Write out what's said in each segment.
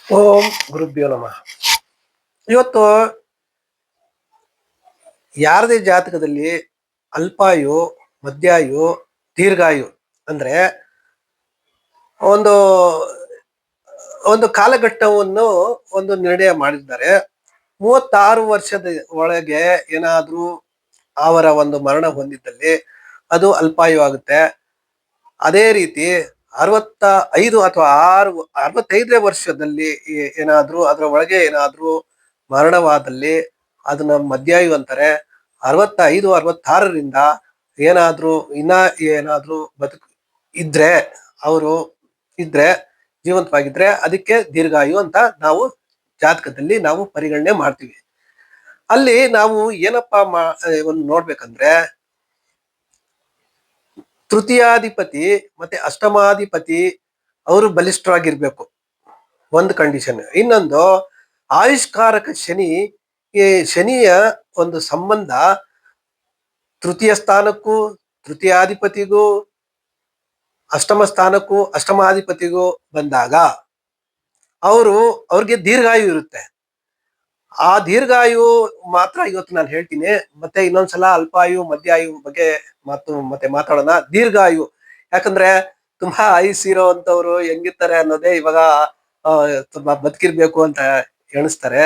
ಓಂ ಗುರುಭ್ಯೋ ನಮಃ. ಇವತ್ತು ಯಾರದೇ ಜಾತಕದಲ್ಲಿ ಅಲ್ಪಾಯು, ಮಧ್ಯಾಯು, ದೀರ್ಘಾಯು ಅಂದ್ರೆ ಒಂದು ಒಂದು ಕಾಲಘಟ್ಟವನ್ನು ಒಂದು ನಿರ್ಣಯ ಮಾಡಿದ್ದಾರೆ. 36 ವರ್ಷದ ಒಳಗೆ ಏನಾದ್ರೂ ಅವರ ಒಂದು ಮರಣ ಹೊಂದಿದ್ದಲ್ಲಿ ಅದು ಅಲ್ಪಾಯು ಆಗುತ್ತೆ. ಅದೇ ರೀತಿ 65 ಅಥವಾ 65ನೇ ವರ್ಷದಲ್ಲಿ ಏನಾದ್ರೂ ಅದರ ಒಳಗೆ ಏನಾದ್ರೂ ಮರಣವಾದಲ್ಲಿ ಅದನ್ನ ಮಧ್ಯಾಯು ಅಂತಾರೆ. 65 66ರಿಂದ ಏನಾದ್ರೂ ಏನಾದ್ರೂ ಇದ್ರೆ ಅವರು ಇದ್ರೆ ಜೀವಂತವಾಗಿದ್ರೆ ಅದಕ್ಕೆ ದೀರ್ಘಾಯು ಅಂತ ನಾವು ಜಾತಕದಲ್ಲಿ ನಾವು ಪರಿಗಣನೆ ಮಾಡ್ತೀವಿ. ಅಲ್ಲಿ ನಾವು ಏನಪ್ಪಾ ಒಂದು ನೋಡ್ಬೇಕಂದ್ರೆ ತೃತೀಯಾಧಿಪತಿ ಮತ್ತೆ ಅಷ್ಟಮಾಧಿಪತಿ ಅವರು ಬಲಿಷ್ಠವಾಗಿರ್ಬೇಕು, ಒಂದು ಕಂಡೀಷನ್. ಇನ್ನೊಂದು ಆಯುಷ್ಕಾರಕ ಶನಿ, ಈ ಶನಿಯ ಒಂದು ಸಂಬಂಧ ತೃತೀಯ ಸ್ಥಾನಕ್ಕೂ ತೃತೀಯಾಧಿಪತಿಗೂ ಅಷ್ಟಮ ಸ್ಥಾನಕ್ಕೂ ಅಷ್ಟಮಾಧಿಪತಿಗೂ ಬಂದಾಗ ಅವ್ರಿಗೆ ದೀರ್ಘಾಯು ಇರುತ್ತೆ. ಆ ದೀರ್ಘಾಯು ಮಾತ್ರ ಇವತ್ತು ನಾನು ಹೇಳ್ತೀನಿ. ಮತ್ತೆ ಇನ್ನೊಂದ್ಸಲ ಅಲ್ಪಾಯು ಮಧ್ಯಾಯು ಬಗ್ಗೆ ಮತ್ತೆ ಮಾತಾಡೋಣ. ದೀರ್ಘಾಯು ಯಾಕಂದ್ರೆ ತುಂಬಾ ಆಯುಸ್ಸಿರೋ ಅಂತವ್ರು ಹೆಂಗಿರ್ತಾರೆ ಅನ್ನೋದೇ ಇವಾಗ ತುಂಬಾ ಬದುಕಿರ್ಬೇಕು ಅಂತ ಎಣಿಸ್ತಾರೆ.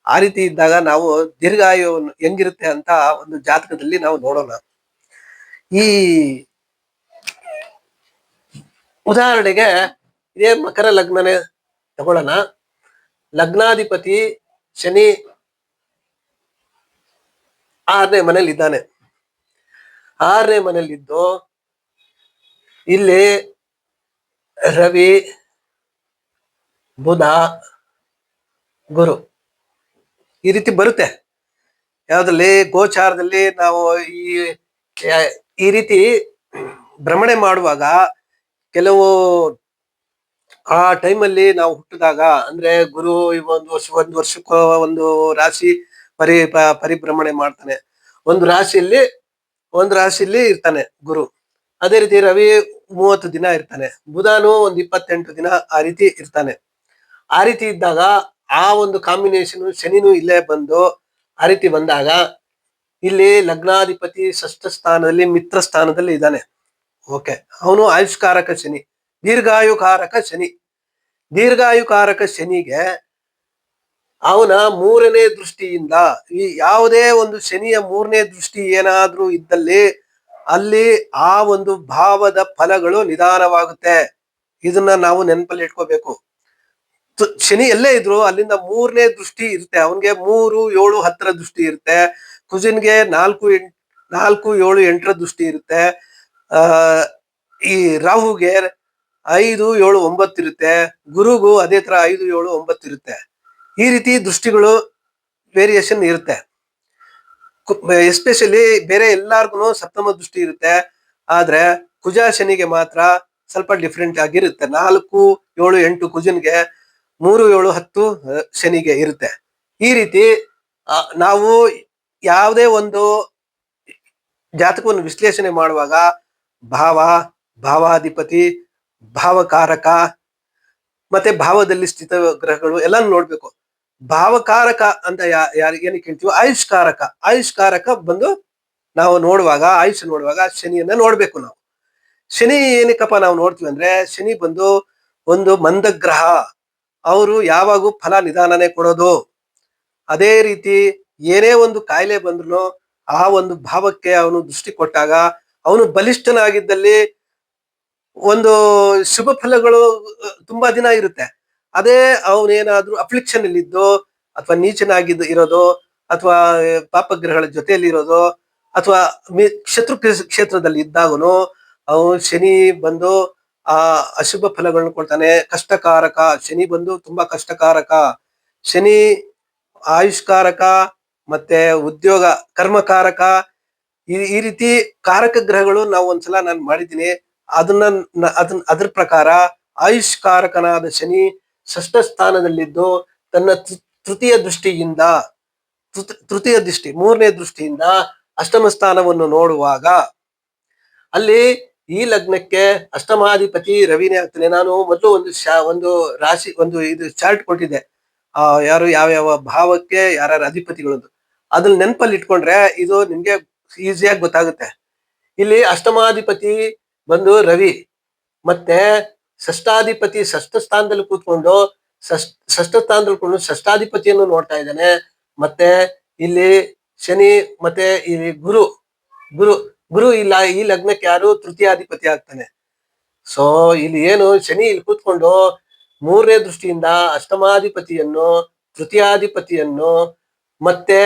ಆ ರೀತಿ ಇದ್ದಾಗ ನಾವು ದೀರ್ಘಾಯು ಹೆಂಗಿರುತ್ತೆ ಅಂತ ಒಂದು ಜಾತಕದಲ್ಲಿ ನಾವು ನೋಡೋಣ. ಈ ಉದಾಹರಣೆಗೆ ಇದೇ ಮಕರ ಲಗ್ನನೇ ತಗೊಳ್ಳೋಣ. ಲಗ್ನಾಧಿಪತಿ ಶನಿ 6ನೇ ಮನೇಲಿ ಇದ್ದಾನೆ. 6ನೇ ಮನೇಲಿದ್ದು ಇಲ್ಲಿ ರವಿ, ಬುಧ, ಗುರು ಈ ರೀತಿ ಬರುತ್ತೆ. ಯಾವ್ದ್ರಲ್ಲಿ ಗೋಚಾರದಲ್ಲಿ ನಾವು ಈ ರೀತಿ ಭ್ರಮಣೆ ಮಾಡುವಾಗ ಕೆಲವು ಆ ಟೈಮಲ್ಲಿ ನಾವು ಹುಟ್ಟಿದಾಗ ಅಂದ್ರೆ ಗುರು ಒಂದು ವರ್ಷಕ್ಕೂ ಒಂದು ರಾಶಿ ಪರಿಭ್ರಮಣೆ ಮಾಡ್ತಾನೆ. ಒಂದು ರಾಶಿಯಲ್ಲಿ ಇರ್ತಾನೆ ಗುರು. ಅದೇ ರೀತಿ ರವಿ 30 ದಿನ ಇರ್ತಾನೆ, ಬುಧನು ಒಂದು 28 ದಿನ ಆ ರೀತಿ ಇರ್ತಾನೆ. ಆ ರೀತಿ ಇದ್ದಾಗ ಆ ಒಂದು ಕಾಂಬಿನೇಷನ್ ಶನಿನೂ ಇಲ್ಲೇ ಬಂದು ಆ ರೀತಿ ಬಂದಾಗ ಇಲ್ಲಿ ಲಗ್ನಾಧಿಪತಿ ಷಷ್ಠ ಸ್ಥಾನದಲ್ಲಿ ಮಿತ್ರ ಸ್ಥಾನದಲ್ಲಿ ಇದ್ದಾನೆ. ಓಕೆ, ಅವನು ಆಯುಷ್ಕಾರಕ ಶನಿ, ದೀರ್ಘಾಯುಕಾರಕ ಶನಿ. ದೀರ್ಘಾಯುಕಾರಕ ಶನಿಗೆ ಅವನ 3ನೇ ದೃಷ್ಟಿಯಿಂದ, ಈ ಯಾವುದೇ ಒಂದು ಶನಿಯ 3ನೇ ದೃಷ್ಟಿ ಏನಾದ್ರೂ ಇದ್ದಲ್ಲಿ ಅಲ್ಲಿ ಆ ಒಂದು ಭಾವದ ಫಲಗಳು ನಿಧಾನವಾಗುತ್ತೆ. ಇದನ್ನ ನಾವು ನೆನಪಲ್ಲಿ ಇಟ್ಕೋಬೇಕು. ಶನಿ ಎಲ್ಲೇ ಇದ್ರು ಅಲ್ಲಿಂದ 3ನೇ ದೃಷ್ಟಿ ಇರುತ್ತೆ. ಅವನ್ಗೆ 3, 7, 10 ದೃಷ್ಟಿ ಇರುತ್ತೆ. ಕುಜನ್ಗೆ 4, 7, 8 ದೃಷ್ಟಿ ಇರುತ್ತೆ. ಈ ರಾಹುಗೆ 5, 7, 9 ಇರುತ್ತೆ. ಗುರುಗೂ ಅದೇ ತರ 5, 7, 9 ಇರುತ್ತೆ. ಈ ರೀತಿ ದೃಷ್ಟಿಗಳು ವೇರಿಯೇಷನ್ ಇರುತ್ತೆ. ಎಸ್ಪೆಷಲಿ ಬೇರೆ ಎಲ್ಲಾರ್ಗು ಸಪ್ತಮ ದೃಷ್ಟಿ ಇರುತ್ತೆ. ಆದ್ರೆ ಕುಜ ಶನಿಗೆ ಮಾತ್ರ ಸ್ವಲ್ಪ ಡಿಫ್ರೆಂಟ್ ಆಗಿರುತ್ತೆ. 4, 7, 8 ಕುಜನ್ಗೆ, 3, 7, 10 ಶನಿಗೆ ಇರುತ್ತೆ. ಈ ರೀತಿ ನಾವು ಯಾವುದೇ ಒಂದು ಜಾತಕವನ್ನು ವಿಶ್ಲೇಷಣೆ ಮಾಡುವಾಗ ಭಾವಾಧಿಪತಿ, ಭಾವಕಾರಕ ಮತ್ತೆ ಭಾವದಲ್ಲಿ ಸ್ಥಿತ ಗ್ರಹಗಳು ಎಲ್ಲ ನೋಡ್ಬೇಕು. ಭಾವಕಾರಕ ಅಂತ ಏನಕ್ಕೆ ಹೇಳ್ತೀವಿ? ಆಯುಷ್ಕಾರಕ ಬಂದು ನಾವು ನೋಡುವಾಗ ಆಯುಷ್ಯ ನೋಡುವಾಗ ಶನಿಯನ್ನ ನೋಡ್ಬೇಕು ನಾವು. ಶನಿ ಏನಕ್ಕಪ್ಪ ನಾವು ನೋಡ್ತೀವಿ ಅಂದ್ರೆ, ಶನಿ ಬಂದು ಒಂದು ಮಂದಗ್ರಹ. ಅವರು ಯಾವಾಗೂ ಫಲ ನಿಧಾನನೇ ಕೊಡೋದು. ಅದೇ ರೀತಿ ಏನೇ ಒಂದು ಕಾಯಿಲೆ ಬಂದ್ರು ಆ ಒಂದು ಭಾವಕ್ಕೆ ಅವನು ದೃಷ್ಟಿ ಕೊಟ್ಟಾಗ ಅವನು ಬಲಿಷ್ಠನಾಗಿದ್ದಲ್ಲಿ ಒಂದು ಶುಭ ಫಲಗಳು ತುಂಬಾ ದಿನ ಇರುತ್ತೆ. ಅದೇ ಅವನೇನಾದ್ರೂ ಅಫ್ಲಿಕ್ಷನ್ ಇಲ್ಲಿದ್ದು ಅಥವಾ ನೀಚನಾಗಿದ್ದು ಇರೋದು ಅಥವಾ ಪಾಪಗ್ರಹಗಳ ಜೊತೆಯಲ್ಲಿ ಇರೋದು ಅಥವಾ ಶತ್ರು ಕ್ಷೇತ್ರದಲ್ಲಿ ಇದ್ದಾಗನು ಅವನು ಶನಿ ಬಂದು ಆ ಅಶುಭ ಫಲಗಳನ್ನು ಕೊಡ್ತಾನೆ. ಕಷ್ಟಕಾರಕ ಶನಿ ಬಂದು ತುಂಬಾ ಕಷ್ಟಕಾರಕ. ಶನಿ ಆಯುಷ್ಕಾರಕ ಮತ್ತೆ ಉದ್ಯೋಗ ಕರ್ಮಕಾರಕ. ಈ ರೀತಿ ಕಾರಕ ಗ್ರಹಗಳು ನಾವು ಒಂದ್ಸಲ ನಾನು ಮಾಡಿದ್ದೀನಿ. ಅದ್ರ ಪ್ರಕಾರ ಆಯುಷ್ಕಾರಕನಾದ ಶನಿ ಷಷ್ಠ ಸ್ಥಾನದಲ್ಲಿದ್ದು ತನ್ನ ತೃತೀಯ ದೃಷ್ಟಿಯಿಂದ 3ನೇ ದೃಷ್ಟಿಯಿಂದ ಅಷ್ಟಮ ಸ್ಥಾನವನ್ನು ನೋಡುವಾಗ ಅಲ್ಲಿ ಈ ಲಗ್ನಕ್ಕೆ ಅಷ್ಟಮಾಧಿಪತಿ ರವಿನೇ ಆಗ್ತಾನೆ. ನಾನು ಮೊದಲು ಒಂದು ರಾಶಿ ಇದು ಚಾರ್ಟ್ ಕೊಟ್ಟಿದ್ದೆ, ಯಾರು ಯಾವ ಭಾವಕ್ಕೆ ಯಾರ್ಯಾರ ಅಧಿಪತಿಗಳು, ಅದನ್ನ ನೆನಪಲ್ಲಿ ಇಟ್ಕೊಂಡ್ರೆ ಇದು ನಿಮ್ಗೆ ಈಸಿಯಾಗಿ ಗೊತ್ತಾಗುತ್ತೆ. ಇಲ್ಲಿ ಅಷ್ಟಮಾಧಿಪತಿ ಬಂದು ರವಿ, ಮತ್ತೆ ಷಷ್ಠಾಧಿಪತಿ ಷಷ್ಠ ಸ್ಥಾನದಲ್ಲಿ ಕೂತ್ಕೊಂಡು ಷಷ್ಠ ಸ್ಥಾನದಲ್ಲಿ ಕೂತ್ಕೊಂಡು ಷಷ್ಠಾಧಿಪತಿಯನ್ನು ನೋಡ್ತಾ ಇದ್ದಾನೆ. ಮತ್ತೆ ಇಲ್ಲಿ ಶನಿ ಮತ್ತೆ ಇಲ್ಲಿ ಗುರು ಗುರು ಗುರು ಇಲ್ಲ, ಈ ಲಗ್ನಕ್ಕೆ ಯಾರು ತೃತೀಯಾಧಿಪತಿ ಆಗ್ತಾನೆ. ಸೊ ಇಲ್ಲಿ ಏನು ಶನಿ ಇಲ್ಲಿ ಕೂತ್ಕೊಂಡು ಮೂರನೇ ದೃಷ್ಟಿಯಿಂದ ಅಷ್ಟಮಾಧಿಪತಿಯನ್ನು, ತೃತೀಯಾಧಿಪತಿಯನ್ನು ಮತ್ತೆ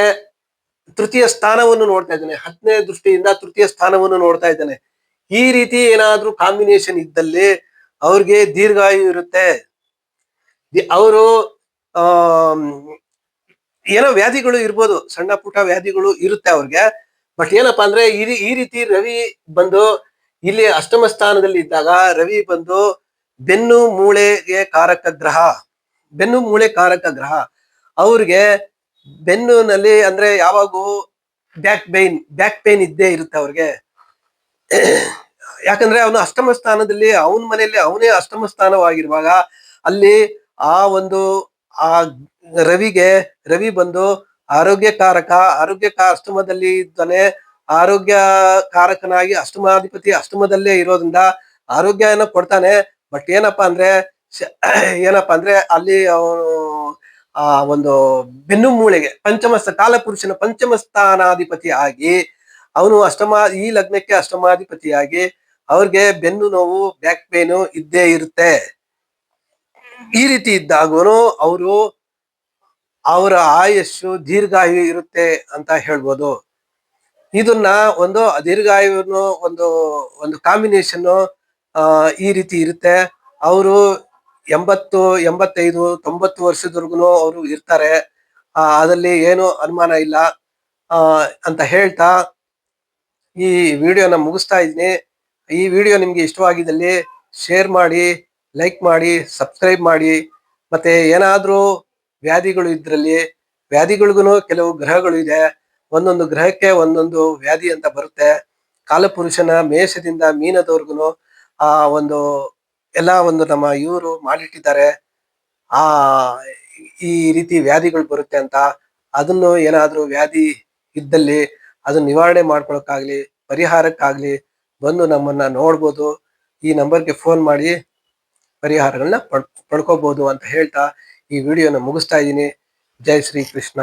ತೃತೀಯ ಸ್ಥಾನವನ್ನು ನೋಡ್ತಾ ಇದ್ದಾನೆ. 10ನೇ ದೃಷ್ಟಿಯಿಂದ ತೃತೀಯ ಸ್ಥಾನವನ್ನು ನೋಡ್ತಾ ಇದ್ದಾನೆ. ಈ ರೀತಿ ಏನಾದ್ರೂ ಕಾಂಬಿನೇಷನ್ ಇದ್ದಲ್ಲಿ ಅವ್ರಿಗೆ ದೀರ್ಘಾಯು ಇರುತ್ತೆ. ಅವರು ಏನೋ ವ್ಯಾಧಿಗಳು ಇರ್ಬೋದು, ಸಣ್ಣ ಪುಟ್ಟ ವ್ಯಾಧಿಗಳು ಇರುತ್ತೆ ಅವ್ರಿಗೆ. ಬಟ್ ಏನಪ್ಪಾ ಅಂದ್ರೆ ಈ ರೀತಿ ರವಿ ಬಂದು ಇಲ್ಲಿ ಅಷ್ಟಮ ಸ್ಥಾನದಲ್ಲಿ ಇದ್ದಾಗ, ರವಿ ಬಂದು ಬೆನ್ನು ಮೂಳೆಗೆ ಕಾರಕ ಗ್ರಹ, ಬೆನ್ನು ಮೂಳೆ ಕಾರಕ ಗ್ರಹ. ಅವ್ರಿಗೆ ಬೆನ್ನುನಲ್ಲಿ ಅಂದ್ರೆ ಯಾವಾಗೂ ಬ್ಯಾಕ್ ಪೇನ್ ಇದ್ದೇ ಇರುತ್ತೆ ಅವ್ರಿಗೆ. ಯಾಕಂದ್ರೆ ಅವನು ಅಷ್ಟಮ ಸ್ಥಾನದಲ್ಲಿ, ಅವನ ಮನೆಯಲ್ಲಿ ಅವನೇ ಅಷ್ಟಮ ಸ್ಥಾನವಾಗಿರುವಾಗ ಅಲ್ಲಿ ಆ ರವಿ ಬಂದು ಆರೋಗ್ಯಕಾರಕ ಅಷ್ಟಮದಲ್ಲಿ ಇದ್ದಾನೆ. ಆರೋಗ್ಯ ಕಾರಕನಾಗಿ ಅಷ್ಟಮಾಧಿಪತಿ ಅಷ್ಟಮದಲ್ಲೇ ಇರೋದ್ರಿಂದ ಆರೋಗ್ಯನ ಕೊಡ್ತಾನೆ. ಬಟ್ ಏನಪ್ಪಾ ಅಂದ್ರೆ ಅಲ್ಲಿ ಅವನು ಒಂದು ಬೆನ್ನು ಮೂಳೆಗೆ ಕಾಲಪುರುಷನ ಪಂಚಮ ಸ್ಥಾನಾಧಿಪತಿ ಆಗಿ ಅವನು ಈ ಲಗ್ನಕ್ಕೆ ಅಷ್ಟಮಾಧಿಪತಿಯಾಗಿ ಅವ್ರಿಗೆ ಬೆನ್ನು ನೋವು, ಬ್ಯಾಕ್ ಪೇನು ಇದ್ದೇ ಇರುತ್ತೆ. ಈ ರೀತಿ ಇದ್ದಾಗನು ಅವರ ಆಯಸ್ಸು ದೀರ್ಘಾಯು ಇರುತ್ತೆ ಅಂತ ಹೇಳ್ಬೋದು. ಇದನ್ನ ಒಂದು ದೀರ್ಘಾಯುವನ್ನು ಒಂದು ಕಾಂಬಿನೇಷನ್ ಈ ರೀತಿ ಇರುತ್ತೆ. ಅವರು 80, 85, 90 ವರ್ಷದವರೆಗೂ ಅವರು ಇರ್ತಾರೆ. ಅದಲ್ಲಿ ಏನು ಅನುಮಾನ ಇಲ್ಲ ಅಂತ ಹೇಳ್ತಾ ಈ ವಿಡಿಯೋನ ಮುಗಿಸ್ತಾ ಇದ್ದೀನಿ. ಈ ವಿಡಿಯೋ ನಿಮ್ಗೆ ಇಷ್ಟವಾಗಿದ್ದಲ್ಲಿ ಶೇರ್ ಮಾಡಿ, ಲೈಕ್ ಮಾಡಿ, ಸಬ್ಸ್ಕ್ರೈಬ್ ಮಾಡಿ. ಮತ್ತೆ ಏನಾದ್ರೂ ವ್ಯಾಧಿಗಳು ಇದ್ರಲ್ಲಿ, ವ್ಯಾಧಿಗಳಿಗೂ ಕೆಲವು ಗ್ರಹಗಳು ಇದೆ, ಒಂದೊಂದು ಗ್ರಹಕ್ಕೆ ಒಂದೊಂದು ವ್ಯಾಧಿ ಅಂತ ಬರುತ್ತೆ. ಕಾಲಪುರುಷನ ಮೇಷದಿಂದ ಮೀನದವರೆಗೂ ನಮ್ಮ ಇವರು ಮಾಡಿಟ್ಟಿದ್ದಾರೆ ಈ ರೀತಿ ವ್ಯಾಧಿಗಳು ಬರುತ್ತೆ ಅಂತ. ಅದನ್ನು ಏನಾದ್ರೂ ವ್ಯಾಧಿ ಇದ್ದಲ್ಲಿ ಅದನ್ನ ನಿವಾರಣೆ ಮಾಡ್ಕೊಳಕ್ಕಾಗ್ಲಿ, ಪರಿಹಾರಕ್ಕಾಗ್ಲಿ ಬಂದು ನಮ್ಮನ್ನ ನೋಡ್ಬೋದು. ಈ ನಂಬರ್ಗೆ ಫೋನ್ ಮಾಡಿ ಪರಿಹಾರಗಳನ್ನ ಪಡ್ಕೋಬಹುದು ಅಂತ ಹೇಳ್ತಾ ಈ ವಿಡಿಯೋನ ಮುಗಿಸ್ತಾ ಇದ್ದೀನಿ. ಜೈ ಶ್ರೀ ಕೃಷ್ಣ.